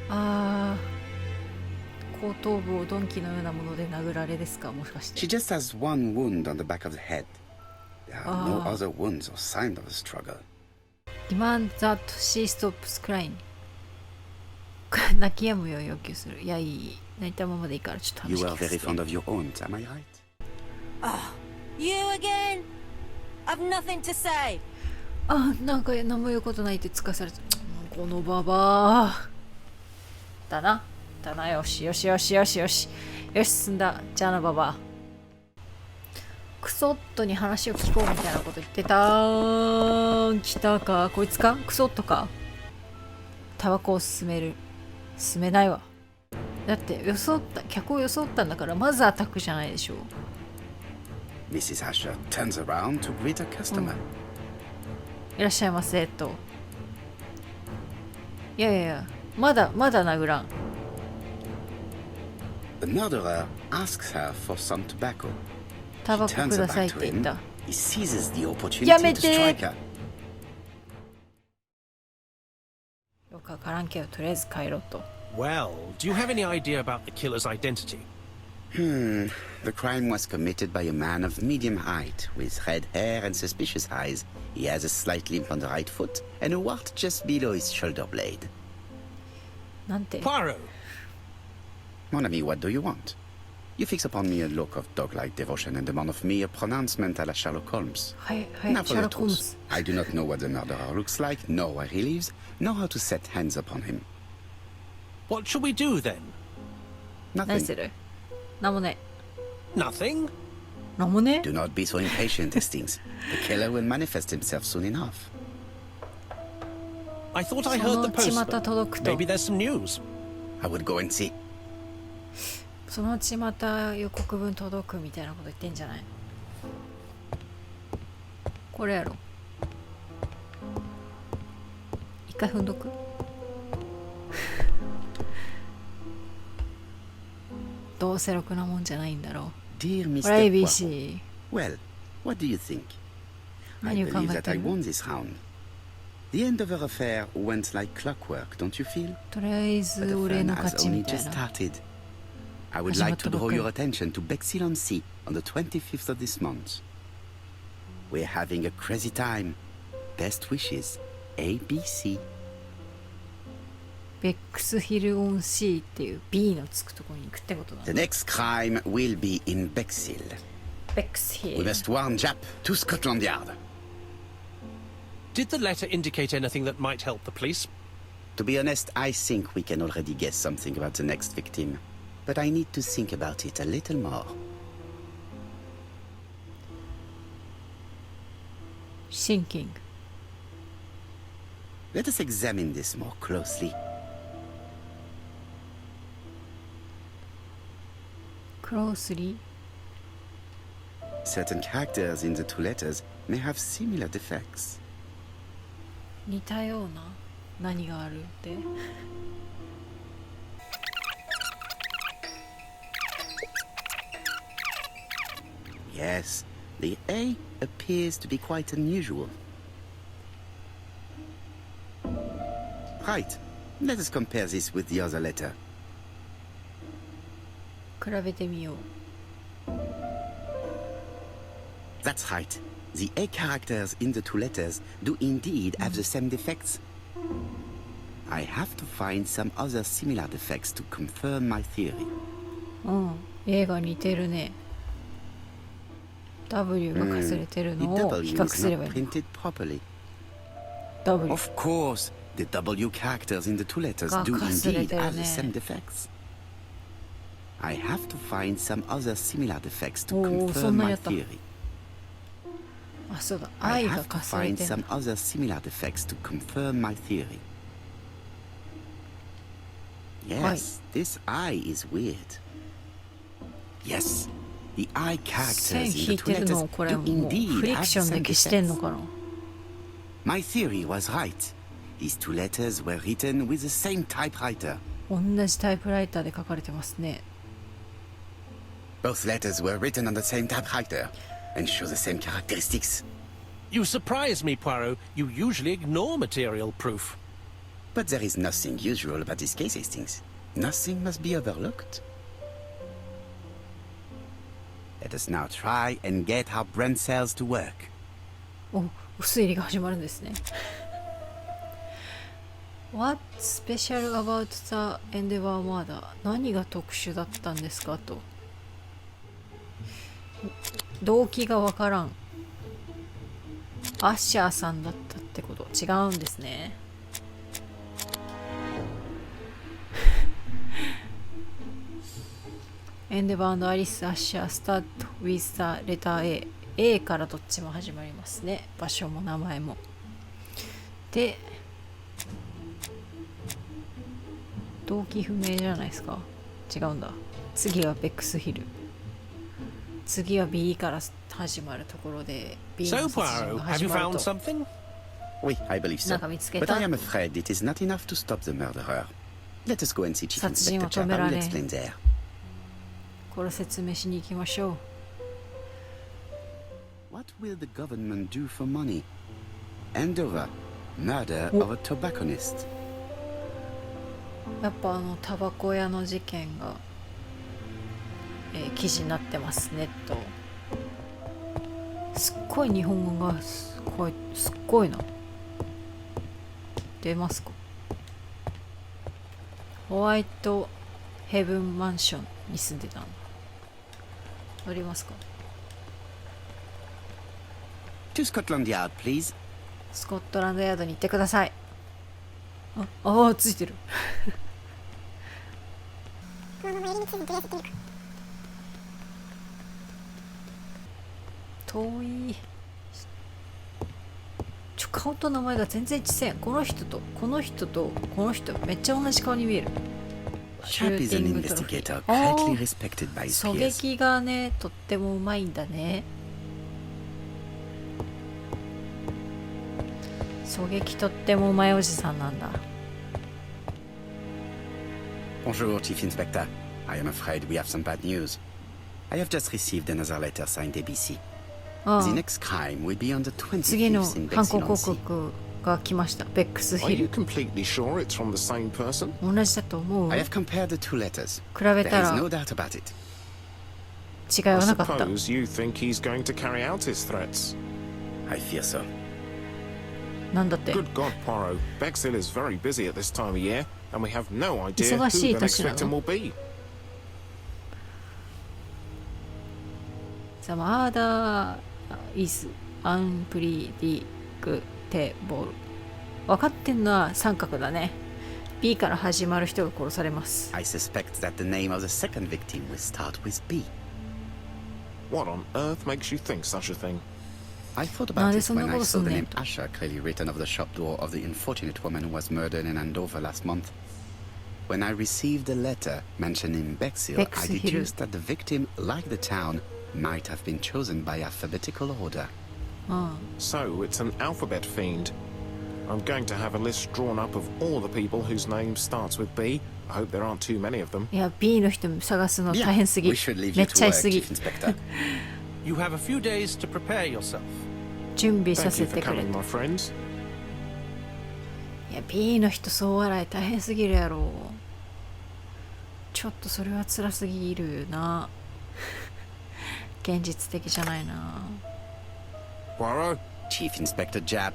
あー、後頭部を鈍器のようなもので殴られですか、もしかして。 She just has one wound on the back of the head. There are no other wounds or signs of a struggle. Demand that she stops crying. 泣き止むよう要求する。いや、いい。泣いたままでいいからちょっと You 話 are 聞かせ very て。 fond of your aunt, am I right? You again? I've nothing to say. あ、なんか何も言うことないってつかされた。このババア。だな。だな、よしよしよしよしよし。よし、進んだ。じゃあな、ババア。クソットに話を聞こうみたいなこと言ってた。来たか。こいつかクソットか。タバコを勧める。勧めないわ。だって装った客を装ったんだからまずアタックじゃないでしょう。Mrs. Asher turns around to greet a customer. いらっしゃいませと。いやいやいや、まだ殴らん。The murderer asks her for some tobacco. タバ She コ turns く her ださい back って to 言っ him. た。 He seizes the opportunity やめ to て strike her. よくわからんけどとりあえず帰ろうと。Well, do you have any idea about the killer's identity? The crime was committed by a man of medium height, with red hair and suspicious eyes. He has a slight limp on the right foot and a wart just below his shoulder blade. なんて Poirot! Mon ami, what do you want? You fix upon me a look of dog-like devotion and demand of me a pronouncement à la Sherlock Holmes. はいはい、 Now シ for ャー the ロック・ホーム truth. ズ。 I do not know what the murderer looks like, nor where he lives, nor how to set hands upon him. What shall we do then? 何す Nothing. る？なんもね。 Nothing? なんもね。 Do not be so impatient, Hastings. The killer will manifest himself soon enough. I thought I そ heard の the うちまた postman. 届くと。 Maybe there's some news. I would go and see. そのうちまた予告文届くみたいなこと言ってんじゃない？これやろ。一回踏んどく？どうせろくなもんじゃないんだろう。 Dear これ Mr. Poirot. ABC。 Well, what do you think? I 何を考 believe え that て I る？ won this round. The end of our affair went like clockwork, don't you feel? とりあえ But ず the 俺 fun の has 勝ち only みたい just な。 started. I would like to draw your attention to Bexhill-on-Sea on the 25th of this month. We're having a crazy time. Best wishes, ABC. ベックスヒル・オン・シーっていう B のつくところに行くってことだ The ね。 next crime will be in Bexhill. ベックスヒ We ル。 must warn Jap to Scotland Yard. Did the letter indicate anything that might help the police? To be honest, I think we can already guess something about the next victim. But I need to think about it a little more. Thinking. Let us examine this more closely. Closely. Certain characters in the two letters may have similar defects. 似たような何があるって？ Yes, the A appears to be quite unusual. Right, let us compare this with the other letter. 比べてみよう。 That's right. The A characters in the two letters do indeed have the same defects. I have to find some other similar defects to confirm my theory. うん、A が似てるね。W がかすれてる The のを比 W 較 is すれば not いい。 printed properly. W。 Of course, the W characters in the two letters do がかすれ indeed てる have the ね。 same defects. I have to find some other similar defects to おー、そ confirm んな my やった。 theory. あ、そうだ。I I が have to かすれ find てる。 some other similar defects to confirm my theory. Yes, this I is weird. Yes, the I 線 characters 引 in い the て two る letters のをこれ do もう indeed フリ have ク the ションで same 消してん defects. のかな。 My theory was right. These two letters were written with the same typewriter. 同じタイプライターで書かれてますね。 Both letters were written on the same typewriter and show the same characteristics. You surprise me, Poirot. You usually ignore material proof. But there is nothing usual about this case, Hastings. Nothing must be overlooked. Let us now try and get our brain cells to work. お、推理が始まるんですね。What's special about the Endeavor murder? 何が特殊だったんですかと。動機がわからん。アッシャーさんだったってこと。違うんですね。エンデバーアリス・アッシャースタート・ウィズ・ザ・レター A からどっちも始まりますね。場所も名前も。で、動機不明じゃないですか。違うんだ。次はベックスヒル。次は B から始まるところで B の殺人が始まると。Oui, I believe so. なんか見つけ But た。 I am afraid it is not enough to stop the murderer. Let us go and see Chief Inspector Chap. I will explain there. これ説明しに行きましょう。What will the government do for money? Andover, murder of a tobacconist. やっぱタバコ屋の事件が、記事になってますネット。すっごい日本語がすっごいな。出ますか。ホワイトヘブンマンションに住んでたの。ありますか。 To Scotland Yard, please. スコットランドヤードに行ってください。あ、ついてる。遠い。顔と名前が全然一致せん。この人とこの人とこの人めっちゃ同じ顔に見える。Chap is an investigator, greatly respected by his 狙 peers. 撃がねとってもうまいんだね。狙撃とってもうまいおじさんなんだ。 Bonjour, Chief Inspector. I am afraid we have some bad news. I have just received another letter signed ABC. The next crime will be on the 次の 25th in 犯行 Bexley-on-Sea. 広告が来ました。ベックス Are ヒ you ル。 completely sure it's from the same person? 同じだと思う。 I have compared the two letters. 比べ There た is ら no doubt about it. 違い I はなかった。 suppose you think he's going to carry out his threats. I fear so. なんだって。 Good God, Poirot. Bexhill is very busy at this time of year, and we have no idea who 忙しい the 年 next なの？ victim will be. The murder is unpredictable。分かってんのは三角だね。B から始まる人が殺されます。 I suspect that the name of the second victim will start with B. What on earth makes you think such a thing? I thought なん about で it そんな when こ I とす saw ん the ねん name と。 Asher clearly written over the shop door of the unfortunate woman who was murdered in Andover last month. When I received the letter mentioning Bexhill, I Bexhill. deduced that the victim, like the town, might have been chosen by alphabetical order. So it's an alphabet fiend. I'm going to have a list drawn up of all the people whose name starts with B. I hope there aren't too many of them. いや B の人探すの Yeah, 大変すぎ。 we should leave め you っ to ちゃい work, すぎ。 Chief Inspector. You have a few days to prepare yourself. 準備さ Thank せ you for てくれ coming, と。 my friends. いや B の人総笑い大変すぎるやろ。ちょっとそれは辛すぎるな。現実的じゃないな。 Poirot? Chief Inspector Japp,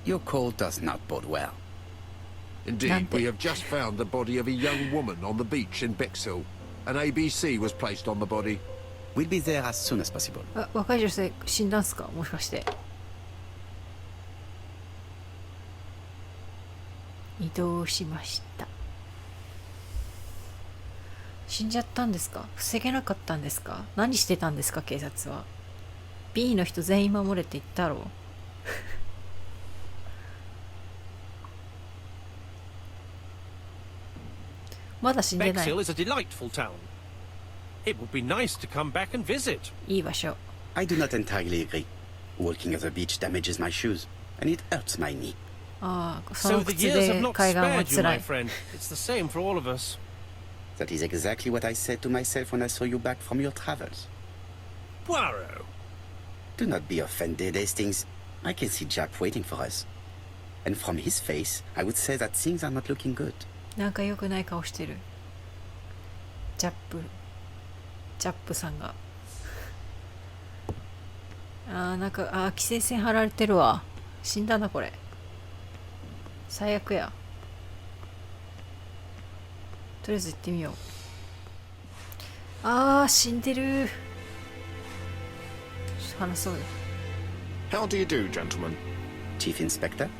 your call does not bode well. Indeed, we have just found the body of a young woman on the beach in Bexhill. An ABC was placed on the body. We'll be there as soon as possible. あ、若い女性死んだんすかもしかして。移動しました。死んじゃったんですか？防げなかったんですか？何してたんですか警察は。 B の人全員守れって言ったろう。まだ死んでない。 Bexhill is a delightful town. It would be nice to come back and visit. いい場所。 I do not entirely agree. Walking at the beach damages my shoes, and it hurts my knee. ああ、そ So の the 靴 years で have not 海岸は spared you, 辛 my い。 friend. It's the same for all of us. That is exactly what I said to myself when I saw you back from your travels. Poirot. Do not be offended, Hastings. I can see Jack waiting for us. And from his face, I would say that things are not looking good. なんか良くない顔してる。ジャップさんが。なんか規制線張られてるわ。死んだなこれ。最悪や。とりあえず行ってみよう。死んでる。話そうよ。 How do you do, gentlemen? Chief Inspector?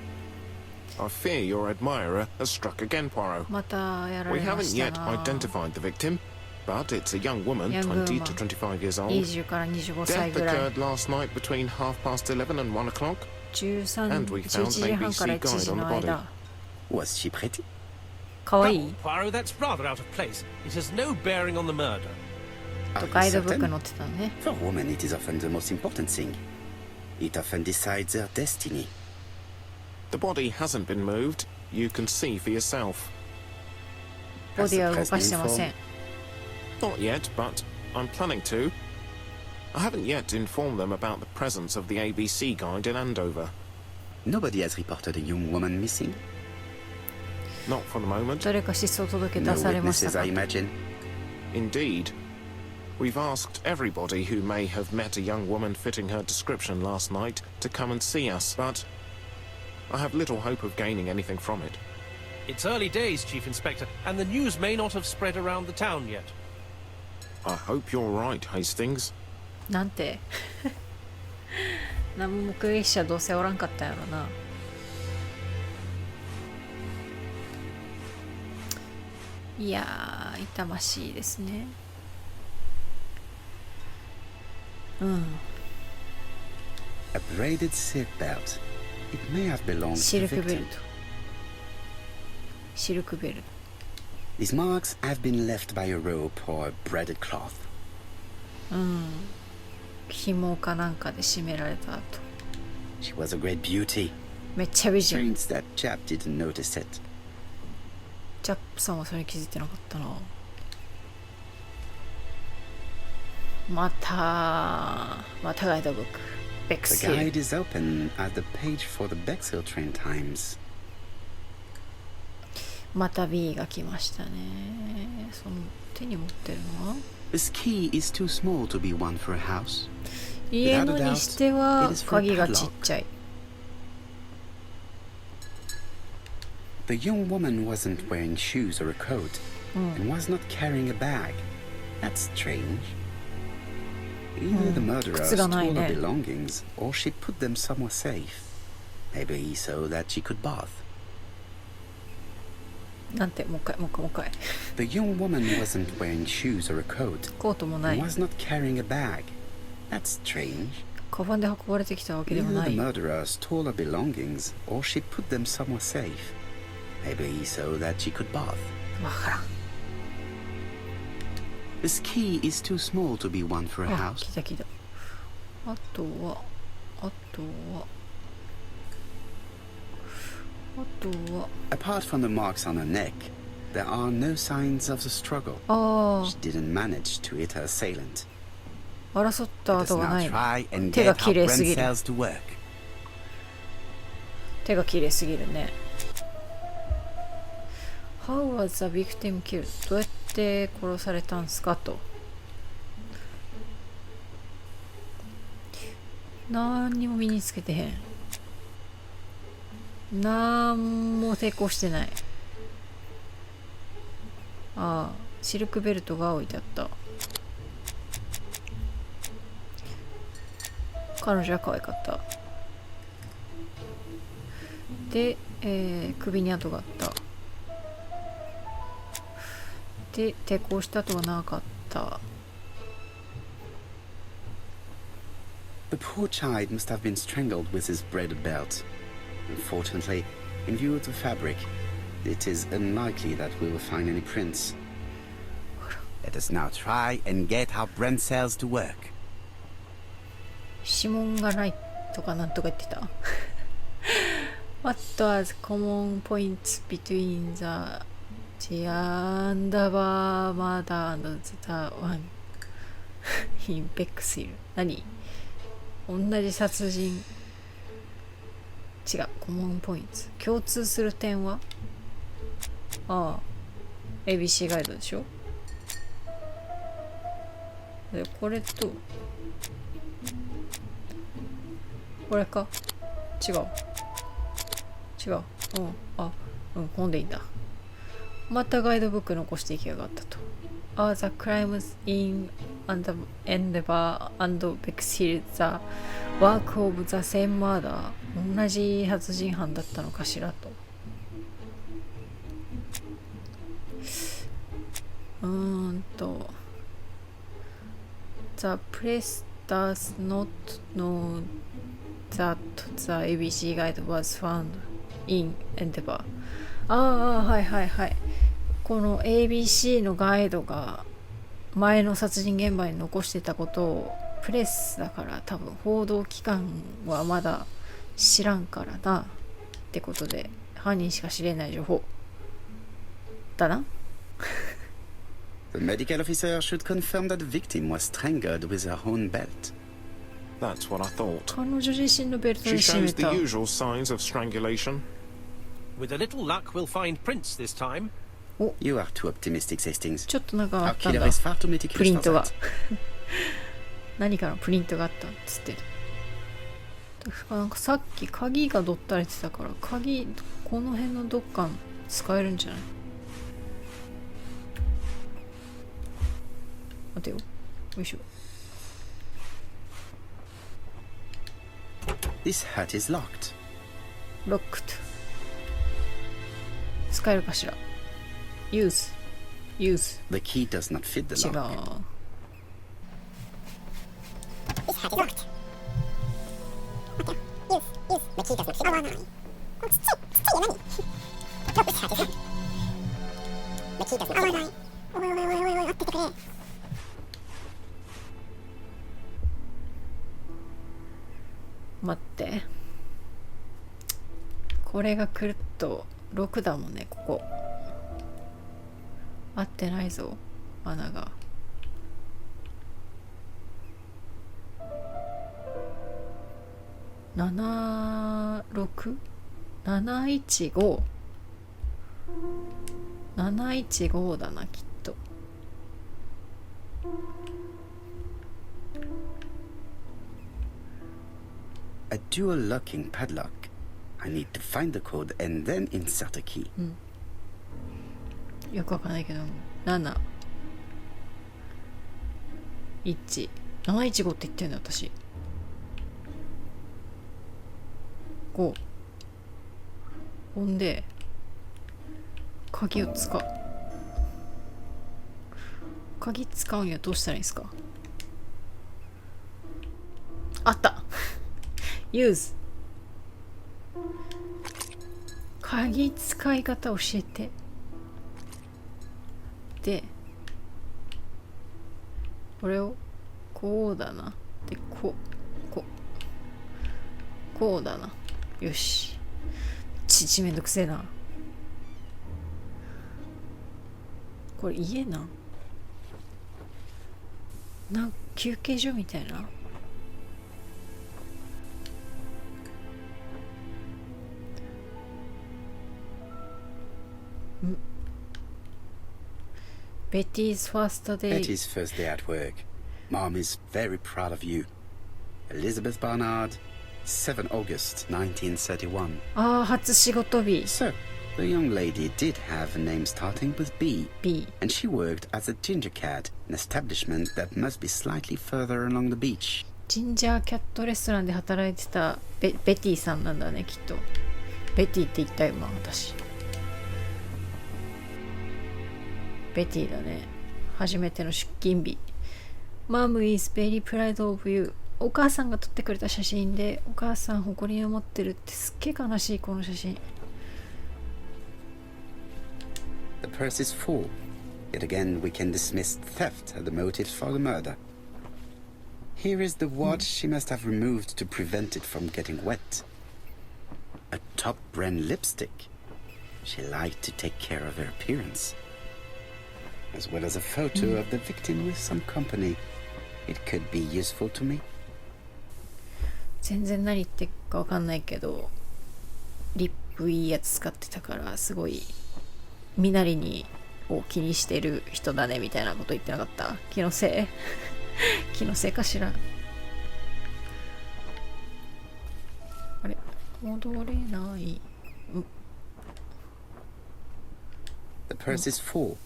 I fear your admirer has struck again, Poirot. またやら We れま haven't した yet な。 identified the victim, but it's a young woman, Young twenty woman. to 25 years old. 20から25歳 Death ぐらい。 occurred last night between 11:30 and 1 o'clock. 11 And we found 時半から ABC 1時の guide on the 間。 Was she pretty? かわいい Poirot, that's rather out of place. It has no bearing on the murder. と Are you ガイドブック certain? 載ってたのね。 For women, it is often the most important thing. It often decides their destiny. The body hasn't been moved. You can see for yourself. ボ Has ディ the は動 press か been してません。 Not yet, but I'm planning to. I haven't yet informed them about the presence of the ABC guide in Andover. Nobody has reported a young woman missing. Not for the moment. 誰か失踪届 No 出されました witnesses, か I imagine. Indeed. We've asked everybody who may have met a young woman fitting her description last night to come and see us, but I have little hope of gaining anything from it. It's early days, Chief Inspector, and the news may not have spread around the town yet. I hope you're right, Hastings. なんて何も目撃者どうせおらんかったんやろな。いやー痛ましいですね。A braided silk belt. It may have belonged シ to ル the クベル victim. ト。シルクベルト。 These marks have been left by a rope or a braided cloth. 紐かなんかで締められた後。 She was a great beauty. めっちゃ美人。 Strange that chap didn't notice it. ジャップさんはそれに気づいてなかったな。またガイドブック。ベック The スヒル。 guide is open at the page for the Bexhill train times. また B が来ましたね。その手に持ってるのは This key is too small to be one for a house. 家のにしては鍵がちっちゃい。 The young woman wasn't wearing shoes or a coat and was not carrying a bag. That's strange. Either the murderer 靴が stole ないね。 her belongings or she put them somewhere safe. Maybe so that she could bath. なんてもう一回。 The young woman wasn't wearing shoes or a coat コートもな and い。 was not carrying a bag. That's strange. カバンで運ばれてきたわけでも Either な the い。 murderer stole her belongings or she put them somewhere safe. Maybe so that she could bath. わからん。 This key is too small to be one for a あ、 house. 聞いた。あとは。Apart from the marks on her neck, there are no signs of the struggle. あ She didn't manage to hit her assailant. あ、争った Let us 跡が now ないの。 try and 手が get how 綺麗す brain ぎる。 cells to work. 手が綺麗すぎるね。How was the victim killed? どうやって殺されたんすかと。何にも身につけてへん。なんも抵抗してない。ああ、シルクベルトが置いてあった。彼女は可愛かった。で、首に跡があった。で、抵抗した跡がなかった。The poor child must have been strangled with his braided belt. Unfortunately, in view of the fabric, it is unlikely that we will find any prints. Let us now try and get our brain cells to work. 指紋がないとかなんとか言ってた。What was common points between the underbar murder and the one in Bexhill? 何？同じ殺人違う、コモンポイント。共通する点は、ああ、ABC ガイドでしょ。で、これと、これか。違う。違う。うん。あ、うん、本でいいんだ。またガイドブック残していきやがったと。あ、The crimes in Endeavour and Bexhill the work of the same murder。同じ殺人犯だったのかしらと。The press does not know that the ABC guide was found in Endeavour。ああ、はいはいはい。この ABC のガイドが前の殺人現場に残してたことをプレスだから多分報道機関はまだ知らんからなってことで犯人しか知れない情報だな。The medical officer should confirm that the victim was strangled with her own belt. That's what I thought. 彼女自身のベルト She に締め shows the た。 usual signs of strangulation. With a little luck, we'll find prints this time. You are too optimistic, Hastings. ちょっとなんかあ Our ったん killer だ。 is far too プ meticulous リン for トが that. 何かのプリントがあったっつってる。確かなんかさっき鍵がどったれてたから鍵この辺のどっか使えるんじゃない？待てよ。よいしょ。This hut is locked. ロックと。使えるかしら。Use。Use。 The key does not fit the 違 lock. う。待って。これがくるっと6だもんね、ここ。合ってないぞ、穴が。76715 715だな、きっと。A dual locking padlock. I need to find the code and then insert a key. よくわかんないけど、715って言ってんだ私。5。ほんで鍵を使う。鍵使うんやどうしたらいいんですか？あったUse。 鍵使い方教えて。でこれをこうだな。でこうだな。よし。めんどくせえな。これ家なん休憩所みたいな。Betty's first day. Betty's first day at work. Mom is very proud of you. Elizabeth Barnard, 7 August 1931. ああ、初仕事日。 So, the young lady did have a name starting with B. B。 And she worked as a ginger cat, an establishment that must be slightly further along the beach. ジンジャーキャットレストランで働いてたベティさんなんだね、きっと。ベティって言ったよ、今私。ベティだね。初めての出勤日。Mom is very proud of you。お母さんが撮ってくれた写真で、お母さん誇りに思ってるってすっげえ悲しい、この写真。The purse is full. Yet again, we can dismiss theft as the motive for the murder. Here is the watch she must have removed to prevent it from getting wet. A top brand lipstick. She liked to take care of her appearance. As well as a photo of the victim with some company. It could be useful to me. 全然何言ってるかわかんないけど、リップいいやつ使ってたからすごい身なりにを気にしてる人だねみたいなこと言ってなかった？気のせい気のせいかしら。あれ戻れない。The purse is full.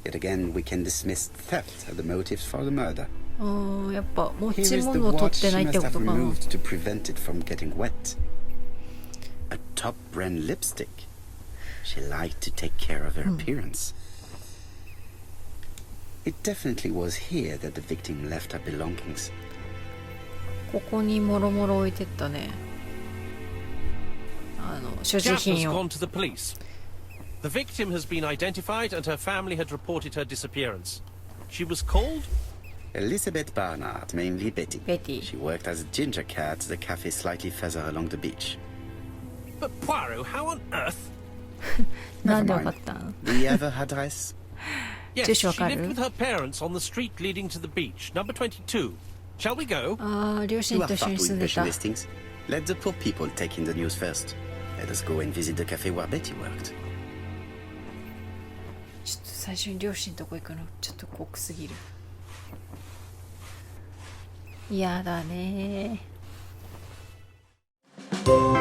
Yet again, we can dismiss theft as the motives for the murder. やっぱ持 Here ち is the 物を取っ watch てない she って must こ have とかな。 removed to prevent it from getting wet. A top brand lipstick. She liked to take care of her appearance. It definitely was here that the victim left her belongings. ここにもろもろ置いてったね。所持 Jaff has 品を。 gone to the police. The victim has been identified and her family had reported her disappearance. She was called? Elizabeth Barnard, mainly Betty. Betty. She worked as a ginger cat at the cafe slightly further along the beach. But Poirot, how on earth? な Never んでわか mind. ったん？ Do you have her address? Yes, Just she your lived card. with her parents on the street leading to the beach, number 22. Shall we go? 両 You 親 are と一緒 far に too 住んで impatient た。 listings. Let the poor people take in the news first. Let us go and visit the cafe where Betty worked. ちょっと最初に両親とこ行くのちょっと酷すぎる。やだねー。